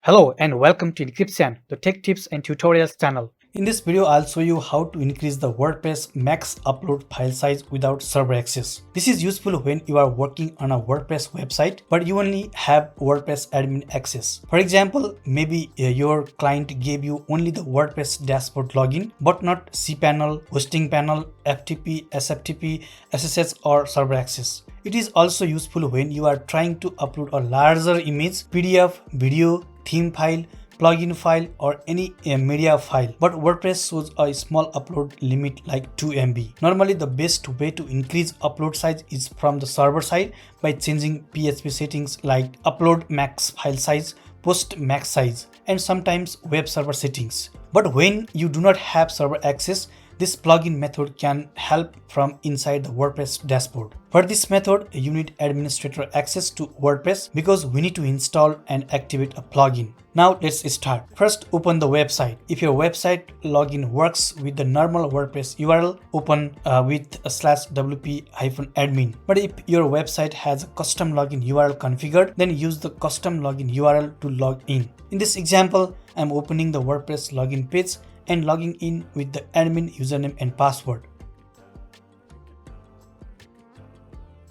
Hello and welcome to Encryption, the tech tips and tutorials channel. In this video, I'll show you how to increase the WordPress max upload file size without server access. This is useful when you are working on a WordPress website, but you only have WordPress admin access. For example, maybe your client gave you only the WordPress dashboard login, but not cPanel, hosting panel, FTP, SFTP, SSH or server access. It is also useful when you are trying to upload a larger image, PDF, video, theme file, plugin file or any media file, but WordPress shows a small upload limit like 2 MB. Normally the best way to increase upload size is from the server side by changing PHP settings like upload max file size, post max size and sometimes web server settings. But when you do not have server access, this plugin method can help from inside the WordPress dashboard. For this method, you need administrator access to WordPress because we need to install and activate a plugin. Now let's start. First, open the website. If your website login works with the normal WordPress URL, open with a /wp-admin. But if your website has a custom login URL configured, then use the custom login URL to log in. In this example, I'm opening the WordPress login page and logging in with the admin username and password.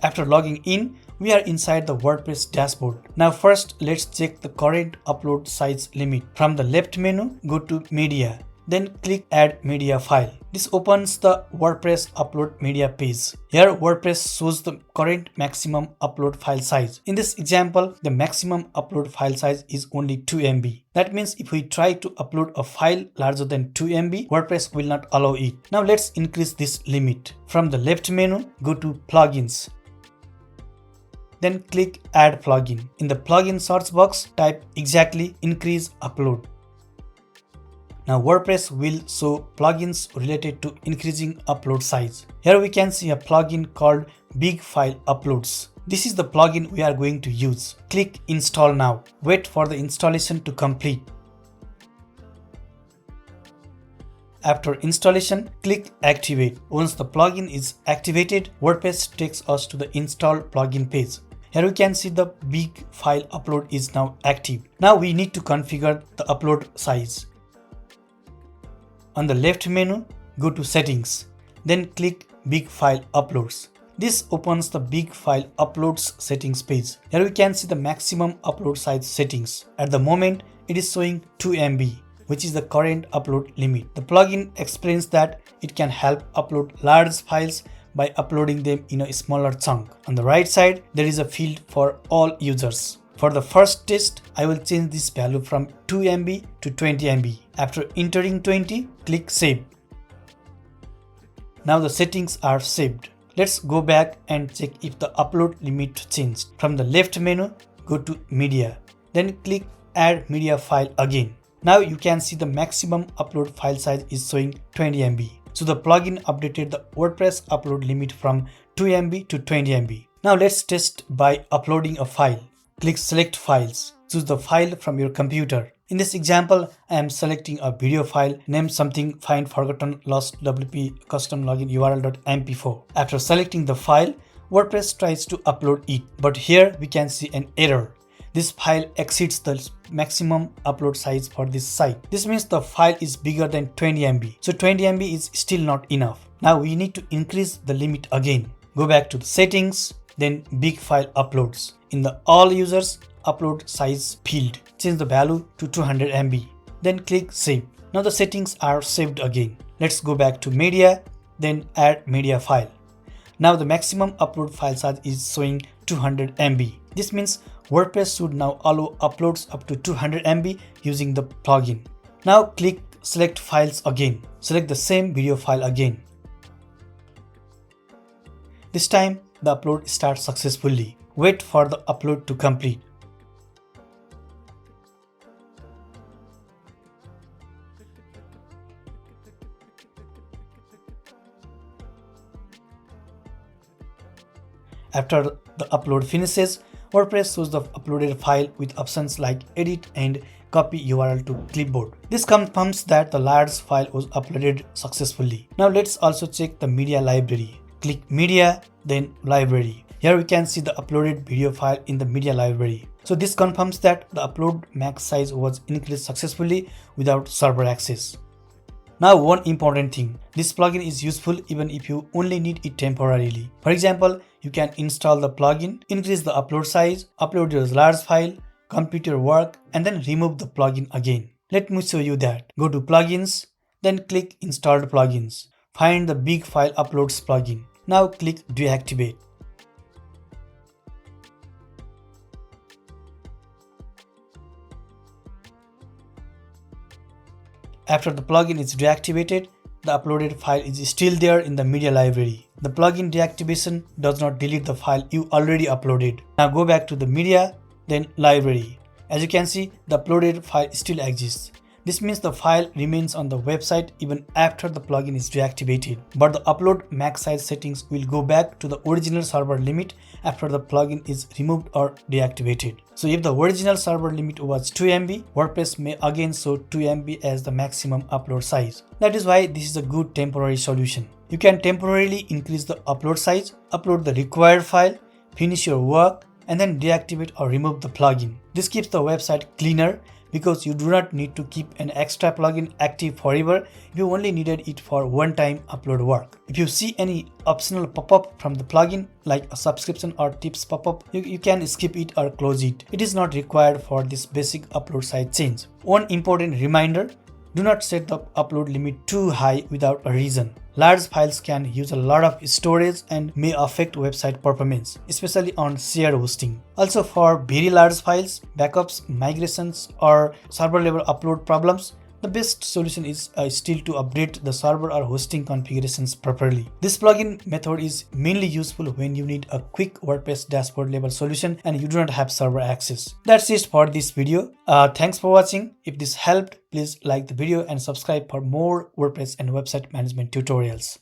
After logging in, we are inside the WordPress dashboard. Now first, let's check the current upload size limit. From the left menu, go to Media. Then click Add Media File. This opens the WordPress Upload Media page. Here WordPress shows the current maximum upload file size. In this example, the maximum upload file size is only 2 MB. That means if we try to upload a file larger than 2 MB, WordPress will not allow it. Now let's increase this limit. From the left menu, go to Plugins. Then click Add Plugin. In the plugin search box, type exactly increase upload. Now WordPress will show plugins related to increasing upload size. Here we can see a plugin called Big File Uploads. This is the plugin we are going to use. Click Install now. Wait for the installation to complete. After installation, click Activate. Once the plugin is activated, WordPress takes us to the Install Plugin page. Here we can see the Big File Upload is now active. Now we need to configure the upload size. On the left menu, go to Settings. Then click Big File Uploads. This opens the Big File Uploads settings page. Here we can see the maximum upload size settings. At the moment, it is showing 2 MB, which is the current upload limit. The plugin explains that it can help upload large files by uploading them in a smaller chunk. On the right side, there is a field for all users. For the first test, I will change this value from 2 MB to 20 MB. After entering 20, click Save. Now the settings are saved. Let's go back and check if the upload limit changed. From the left menu, go to Media. Then click Add Media File again. Now you can see the maximum upload file size is showing 20 MB. So the plugin updated the WordPress upload limit from 2 MB to 20 MB. Now let's test by uploading a file. Click Select Files. Choose the file from your computer. In this example, I am selecting a video file named something find forgotten lost wp custom login url.mp4. After selecting the file, WordPress tries to upload it, but here we can see an error. This file exceeds the maximum upload size for this site. This means the file is bigger than 20 MB. So 20 MB is still not enough. Now we need to increase the limit again. Go back to the settings, then Big File Uploads. In the All Users Upload Size field, change the value to 200 MB. Then click Save. Now the settings are saved again. Let's go back to Media, then Add Media File. Now the maximum upload file size is showing 200 MB. This means WordPress should now allow uploads up to 200 MB using the plugin. Now click Select Files again. Select the same video file again. This time the upload starts successfully. Wait for the upload to complete. After the upload finishes, WordPress shows the uploaded file with options like Edit and Copy URL to Clipboard. This confirms that the large file was uploaded successfully. Now let's also check the media library. Click Media, then Library. Here we can see the uploaded video file in the media library. So this confirms that the upload max size was increased successfully without server access. Now one important thing, this plugin is useful even if you only need it temporarily. For example, you can install the plugin, increase the upload size, upload your large file, complete your work, and then remove the plugin again. Let me show you that. Go to plugins, then click installed plugins. Find the big file uploads plugin. Now click deactivate. After the plugin is deactivated, the uploaded file is still there in the media library. The plugin deactivation does not delete the file you already uploaded. Now go back to the media, then library. As you can see, the uploaded file still exists. This means the file remains on the website even after the plugin is deactivated. But the upload max size settings will go back to the original server limit after the plugin is removed or deactivated. So if the original server limit was 2 MB, WordPress may again show 2 MB as the maximum upload size. That is why this is a good temporary solution. You can temporarily increase the upload size, upload the required file, finish your work, and then deactivate or remove the plugin. This keeps the website cleaner because you do not need to keep an extra plugin active forever if you only needed it for one-time upload work. If you see any optional pop-up from the plugin like a subscription or tips pop-up, you can skip it or close it. It is not required for this basic upload size change. One important reminder, do not set the upload limit too high without a reason. Large files can use a lot of storage and may affect website performance, especially on shared hosting. Also for very large files, backups, migrations, or server level upload problems, the best solution is still to update the server or hosting configurations properly. This plugin method is mainly useful when you need a quick WordPress dashboard level solution and you do not have server access. That's it for this video. Thanks for watching. If this helped, please like the video and subscribe for more WordPress and website management tutorials.